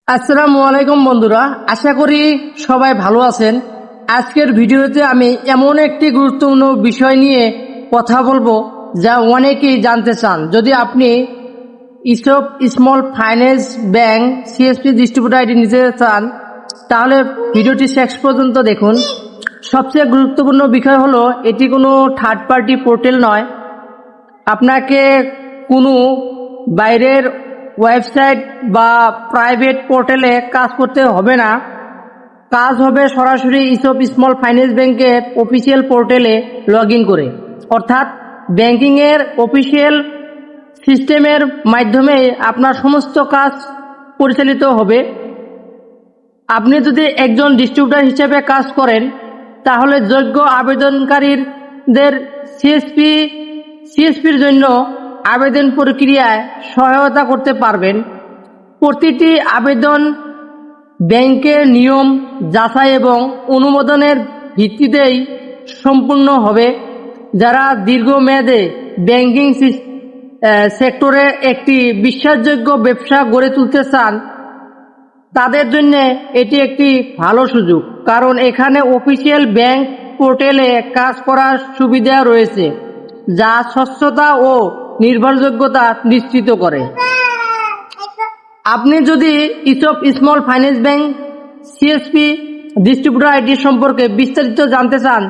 আসসালামু আলাইকুম বন্ধুরা, আশা করি সবাই ভালো আছেন। আজকের ভিডিওতে আমি এমন একটি গুরুত্বপূর্ণ বিষয় নিয়ে কথা বলবো যা অনেকেই জানতে চান। যদি আপনি ইসব small finance bank CSP distributor ID নিতে চান তাহলে ভিডিওটি শেষ পর্যন্ত দেখুন। সবচেয়ে গুরুত্বপূর্ণ বিষয় হলো এটি কোনো থার্ড পার্টি পোর্টাল নয়। আপনাকে কোনো বাইরের ওয়েবসাইট বা প্রাইভেট পোর্টালে কাজ করতে হবে না। কাজ হবে সরাসরি ইসব স্মল ফাইন্যান্স ব্যাংকের অফিসিয়াল পোর্টালে লগ ইন করে, অর্থাৎ ব্যাংকিংয়ের অফিসিয়াল সিস্টেমের মাধ্যমে আপনার সমস্ত কাজ পরিচালিত হবে। আপনি যদি একজন ডিস্ট্রিবিউটর হিসেবে কাজ করেন তাহলে যোগ্য আবেদনকারীদের সিএসপির জন্য আবেদন প্রক্রিয়ায় সহায়তা করতে পারবেন। প্রতিটি আবেদন ব্যাংকের নিয়ম যাচাই এবং অনুমোদনের ভিত্তিতেই সম্পূর্ণ হবে। যারা দীর্ঘমেয়াদে ব্যাংকিং সেক্টরে একটি বিশ্বাসযোগ্য ব্যবসা গড়ে তুলতে চান তাদের জন্য এটি একটি ভালো সুযোগ, কারণ এখানে অফিসিয়াল ব্যাংক পোর্টালে কাজ করার সুবিধা রয়েছে যা স্বচ্ছতা ও নির্ভরযোগ্যতা নিশ্চিত করে। আপনি যদি ইসব small finance bank CSP distributor ID সম্পর্কে বিস্তারিত জানতে চান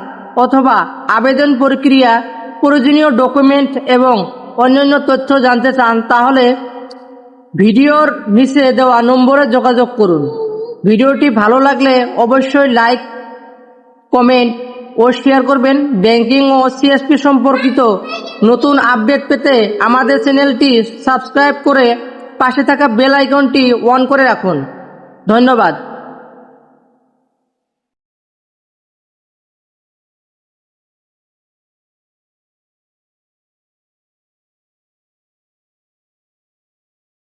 অথবা আবেদন প্রক্রিয়া, প্রয়োজনীয় ডকুমেন্ট এবং অন্যান্য তথ্য জানতে চান তাহলে ভিডিওর নিচে দেওয়া নম্বরে যোগাযোগ করুন। ভিডিওটি ভালো লাগলে অবশ্যই লাইক, কমেন্ট ও শেয়ার করবেন। ব্যাংকিং ও সিএসপি সম্পর্কিত নতুন আপডেট পেতে আমাদের চ্যানেলটি সাবস্ক্রাইব করে পাশে থাকা বেল আইকনটি অন করে রাখুন। ধন্যবাদ।